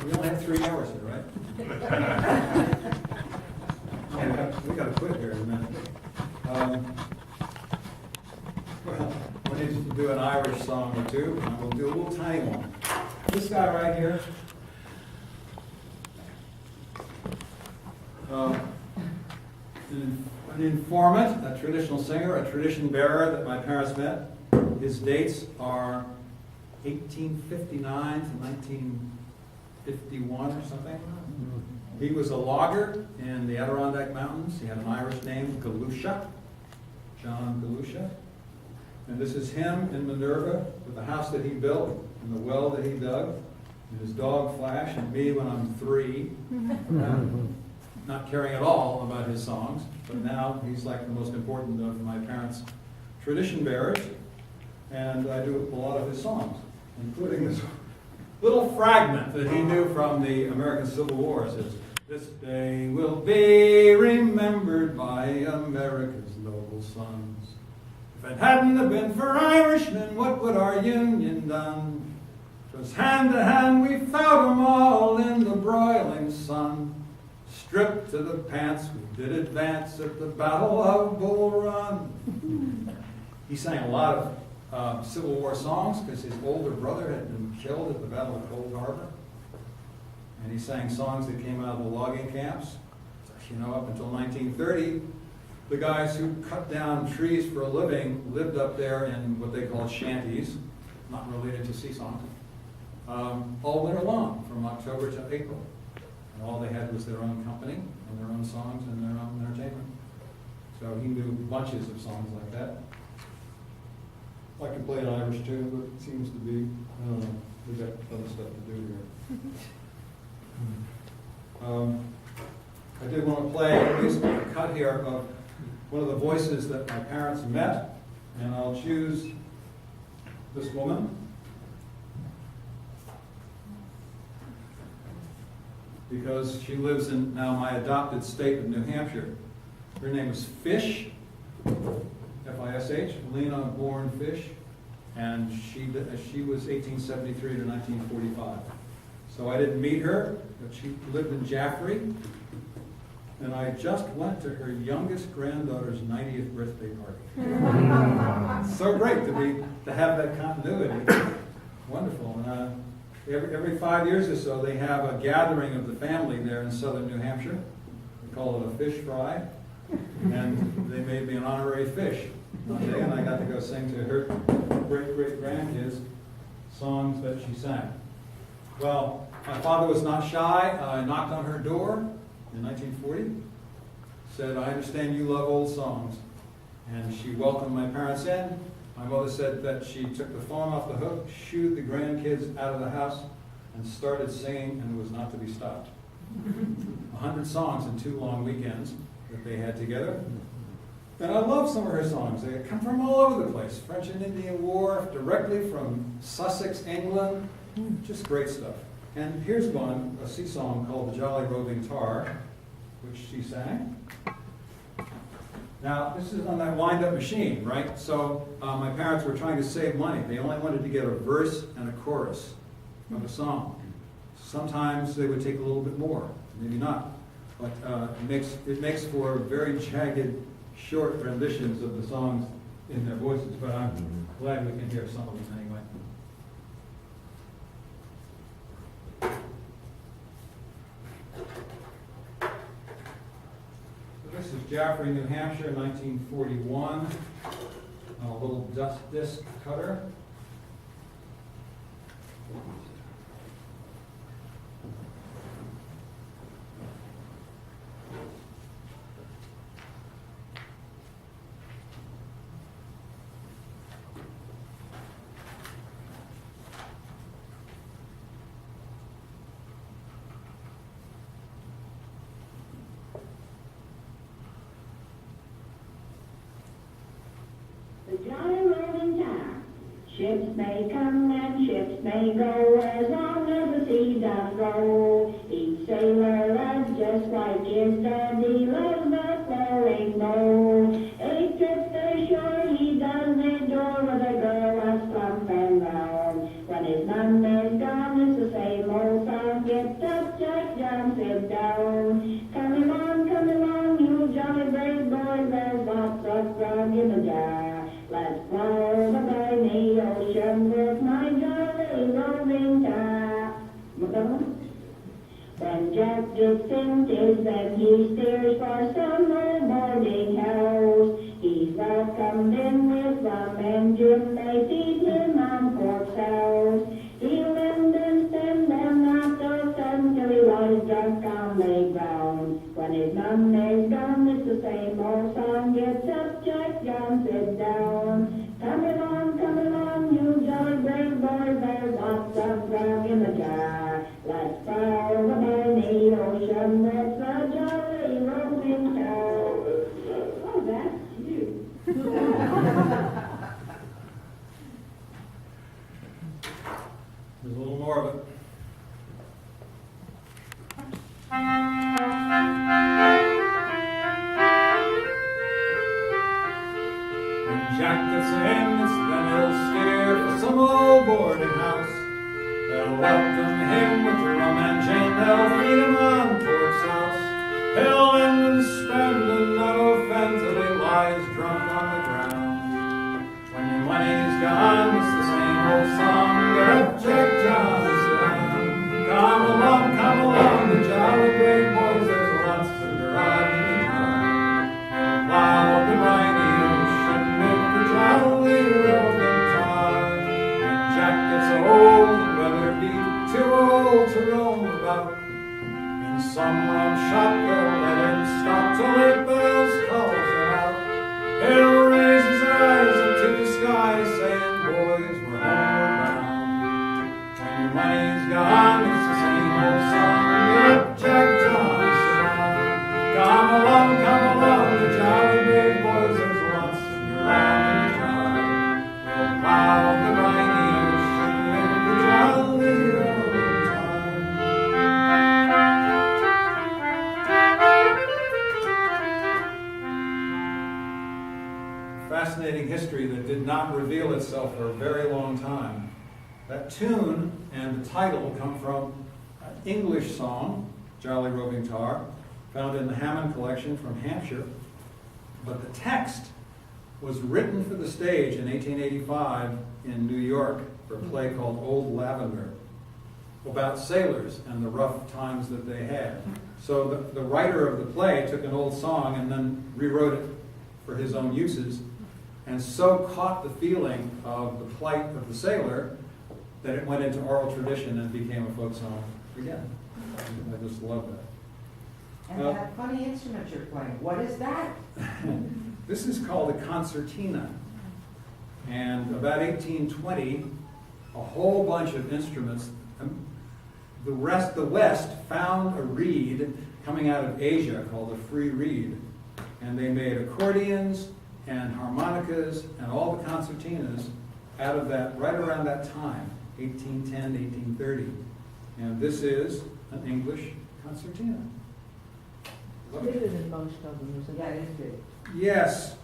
We only have 3 hours here, right? We got to quit here in a minute. Well, we need to do an Irish song or two, and we'll do a little tiny one. This guy right here, an informant, a traditional singer, a tradition bearer that my parents met. His dates are 1859 to 1951 or something. He was a logger in the Adirondack Mountains. He had an Irish name, Galusha, John Galusha. And this is him in Minerva with the house that he built and the well that he dug, and his dog Flash, and me when I'm 3. Not caring at all about his songs, but now he's like the most important of my parents' tradition bearers, and I do a lot of his songs, including this little fragment that he knew from the American Civil War. It says, "This day will be remembered by America's noble sons. If it hadn't have been for Irishmen, what would our Union done? 'Twas hand to hand we fought 'em all in the broiling sun. Stripped to the pants, we did advance at the Battle of Bull Run." He sang a lot of Civil War songs because his older brother had been killed at the Battle of Cold Harbor. And he sang songs that came out of the logging camps. You know, up until 1930, the guys who cut down trees for a living lived up there in what they call shanties, not related to sea songs, all winter long, from October to April. And all they had was their own company and their own songs and their own entertainment. So he knew bunches of songs like that. I can play it Irish too, but it seems to be, I don't know, we've got other stuff to do here. I did want to play at least a cut here of one of the voices that my parents met, and I'll choose this woman. Because she lives in now my adopted state of New Hampshire. Her name is Fish, F-I-S-H, Lena Bourne Fish, and she was 1873 to 1945. So I didn't meet her, but she lived in Jaffrey, and I just went to her youngest granddaughter's 90th birthday party. So great to have that continuity. Wonderful. And, Every 5 years or so, they have a gathering of the family there in southern New Hampshire. We call it a fish fry. And they made me an honorary fish one day, and I got to go sing to her great-great-grandkids songs that she sang. Well, my father was not shy. I knocked on her door in 1940, said, "I understand you love old songs." And she welcomed my parents in. My mother said that she took the phone off the hook, shooed the grandkids out of the house, and started singing, and was not to be stopped. 100 songs in 2 long weekends that they had together. And I love some of her songs. They come from all over the place. French and Indian War, directly from Sussex, England. Just great stuff. And here's one, a sea song called "The Jolly Roving Tar," which she sang. Now, this is on that wind-up machine, right? So my parents were trying to save money. They only wanted to get a verse and a chorus of a song. Sometimes they would take a little bit more, maybe not. But it makes for very jagged, short renditions of the songs in their voices. But I'm glad we can hear some of them anyway. This is Jaffrey, New Hampshire, 1941. A little dust disc cutter. The jolly rolling tide. Ships may come and ships may go, as long as the sea does roll. Each sailor loves just like his daddy loves the flowing bowl. 8 trips to shore he does endure, with a girl as plump and round. When his mum is gone, it's the same old song. Get tis that he steers for some old boarding house. He's welcomed in with rum and gin, they feed him on pork sauce. He lend and spend and not so sudden till he lies drunk on the ground. When his money's gone, it's the same old song. Gets up, Jack John, sit down. Come along, you jolly brave boys, there's lots of grog in the jar. Let's sail the Bonnie Ocean, let's the jolly roving car. Oh, that's you. There's a little more of it. When Jack gets in, then he'll steer for some old boarding house. They'll welcome him with rum and gin, they'll feed him on pork sauce. He'll lend and spend and not offend till he lies drunk on the ground. When your money's gone, it's the same old song. Get up, Jack John, sit down. Come along, the jolly great boys, there's lots of grog in the jar. Plow up the briny ocean with the jolly roving tar. When Jack gets old, whether it be too old to roam about, in some rum shop they'll let him stop till eight bells calls him out. He'll raise his eyes up to the sky, saying, boys, we're homeward bound. When your money's gone, it's the same old song. Get up, Jack John, sit down. Come along, the jolly brave boys, there's lots of grog in the jar. We'll plow the briny ocean with the jolly roving tar. Fascinating history that did not reveal itself for a very long time. That tune and the title come from an English song, Jolly Roving Tar, found in the Hammond collection from Hampshire. But the text was written for the stage in 1885 in New York for a play called Old Lavender, about sailors and the rough times that they had. So the writer of the play took an old song and then rewrote it for his own uses, and so caught the feeling of the plight of the sailor that it went into oral tradition and became a folk song again. I just love that. And that funny instrument you're playing, what is that? This is called a concertina. And about 1820, a whole bunch of instruments, the West found a reed coming out of Asia called a free reed. And they made accordions and harmonicas and all the concertinas out of that right around that time, 1810, 1830. And this is an English concertina. Bigger than most of them, isn't Yeah, it? it is big. Yes.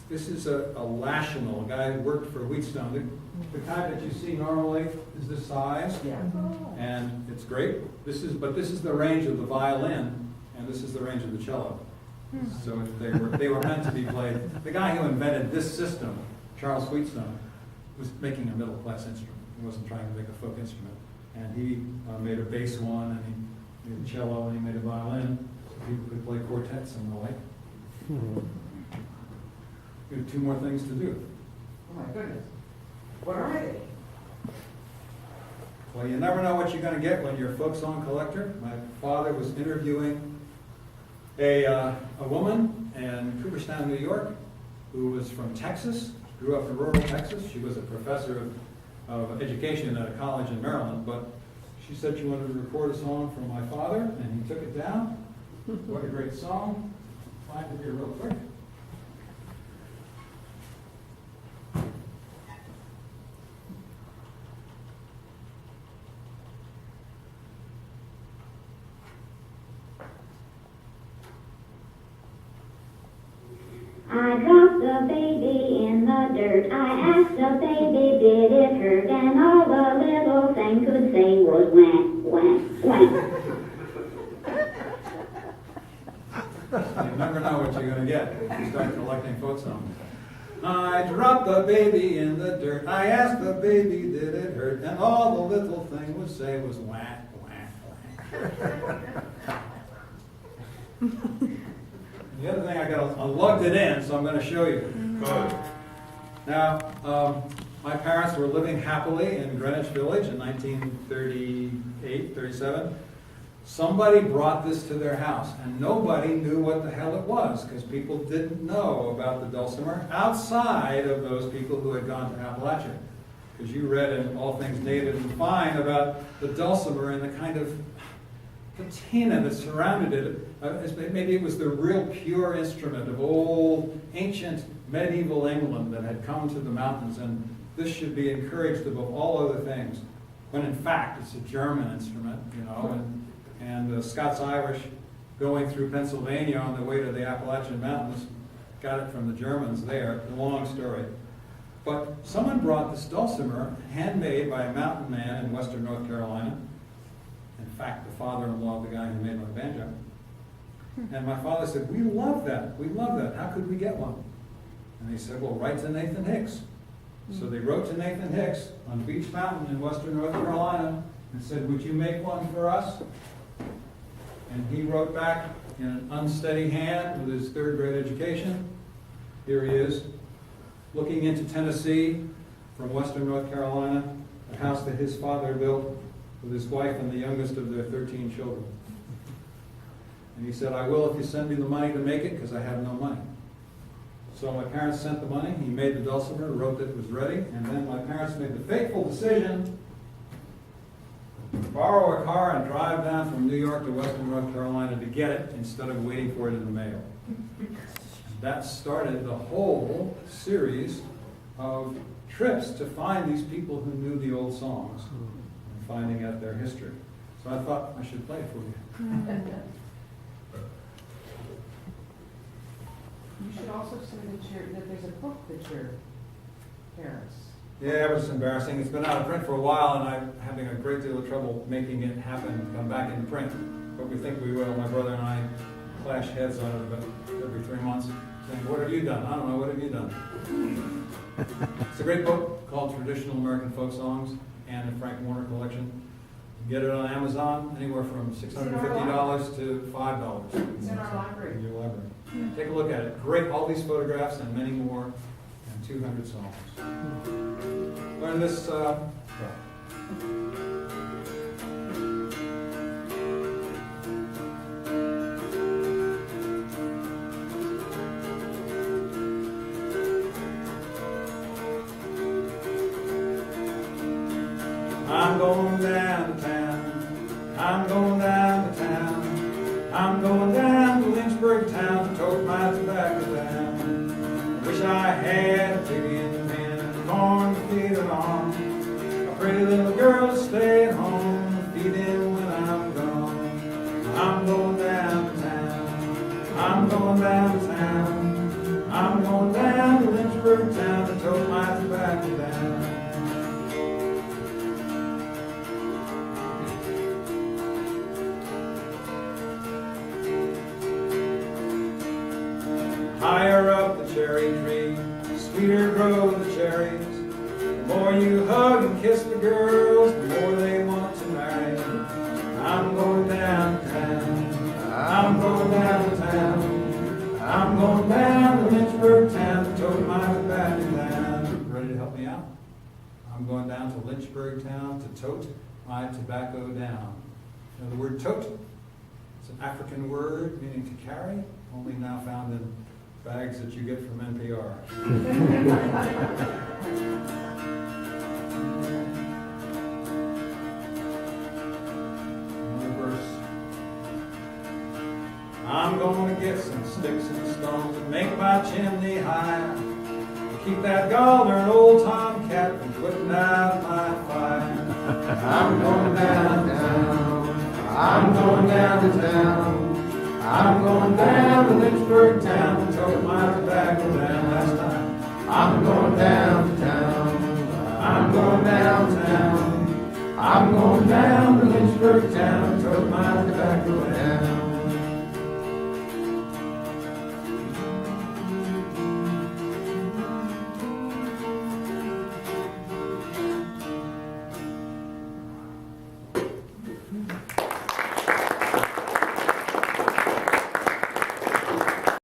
This is a Lational, a guy who worked for Wheatstone. The kind that you see normally is this size, Yeah. and it's great. This is the range of the violin, and this is the range of the cello. So they were meant to be played. The guy who invented this system, Charles Wheatstone, was making a middle class instrument. He wasn't trying to make a folk instrument. And he made a bass one, and he made a cello, and he made a violin, so people could play quartets and the like. We have two more things to do. Oh my goodness. What are they? Well, you never know what you're going to get when you're a folk song collector. My father was interviewing a woman in Cooperstown, New York, who was from Texas, grew up in rural Texas. She was a professor of education at a college in Maryland, but she said she wanted to record a song from my father, and he took it down. What a great song. Find it here real quick. I dropped the baby in the dirt. I asked the baby, did it hurt? And all the little thing could say was wham, wham, wham. You never know what you're going to get if you start collecting folk songs. I dropped the baby in the dirt. I asked the baby, did it hurt? And all the little thing would say was whack, whack, whack. The other thing, I lugged it in, so I'm going to show you. Good. Now, my parents were living happily in Greenwich Village in 1938, 37. Somebody brought this to their house, and nobody knew what the hell it was, because people didn't know about the dulcimer outside of those people who had gone to Appalachia. Because you read in All Things Native and Fine about the dulcimer and the kind of patina that surrounded it. Maybe it was the real pure instrument of old, ancient, medieval England that had come to the mountains, and this should be encouraged above all other things, when in fact it's a German instrument, you know, and the Scots-Irish going through Pennsylvania on the way to the Appalachian Mountains got it from the Germans there. A long story. But someone brought this dulcimer, handmade by a mountain man in western North Carolina. In fact, the father-in-law of the guy who made my banjo. And my father said, "We love that. We love that. How could we get one?" And he said, "Well, write to Nathan Hicks." So they wrote to Nathan Hicks on Beech Mountain in western North Carolina and said, "Would you make one for us?" And he wrote back in an unsteady hand with his third grade education. Here he is, looking into Tennessee from western North Carolina, a house that his father built with his wife and the youngest of their 13 children. And he said, "I will if you send me the money to make it, because I have no money." So my parents sent the money, he made the dulcimer, wrote that it was ready, and then my parents made the fateful decision to borrow a car and drive down from New York to western North Carolina to get it instead of waiting for it in the mail. That started the whole series of trips to find these people who knew the old songs and finding out their history. So I thought I should play it for you. You should also say that there's a book that your parents. Yeah, it was embarrassing. It's been out of print for a while, and I'm having a great deal of trouble making it happen, come back into print. But we think we will. My brother and I clash heads on it about every 3 months, saying, "What have you done?" "I don't know, what have you done?" It's a great book called Traditional American Folk Songs and the Frank Warner Collection. You get it on Amazon, anywhere from $650 to $5. It's in our library. In your library. Take a look at it. Great, all these photographs and many more, and 200 songs. Learn this, I'm going down to town, I'm going down to town, I'm going down to Lynchburg town to tote my tobacco down. Wish I had a pig in the pen and corn to feed it on, a pretty little girl to stay at home and feed him when I'm gone. I'm going down to town, I'm going down to town, I'm going down to Lynchburg town to tote my tobacco down. Higher up the cherry tree, sweeter grow the cherries. The more you hug and kiss the girls, the more they want to marry. I'm going downtown, I'm going downtown, I'm going down to Lynchburg town to tote my tobacco down. Ready to help me out? I'm going down to Lynchburg town to tote my tobacco down. Now the word tote, it's an African word meaning to carry, only now found in bags that you get from NPR. Another verse. I'm going to get some sticks and stones and make my chimney high. Keep that gobbler old tomcat from putting out my fire. I'm going downtown. I'm going down to town. I'm going down to Lynchburg town to tote my tobacco down last time. I'm going downtown. I'm going downtown. I'm going down to Lynchburg town to tote my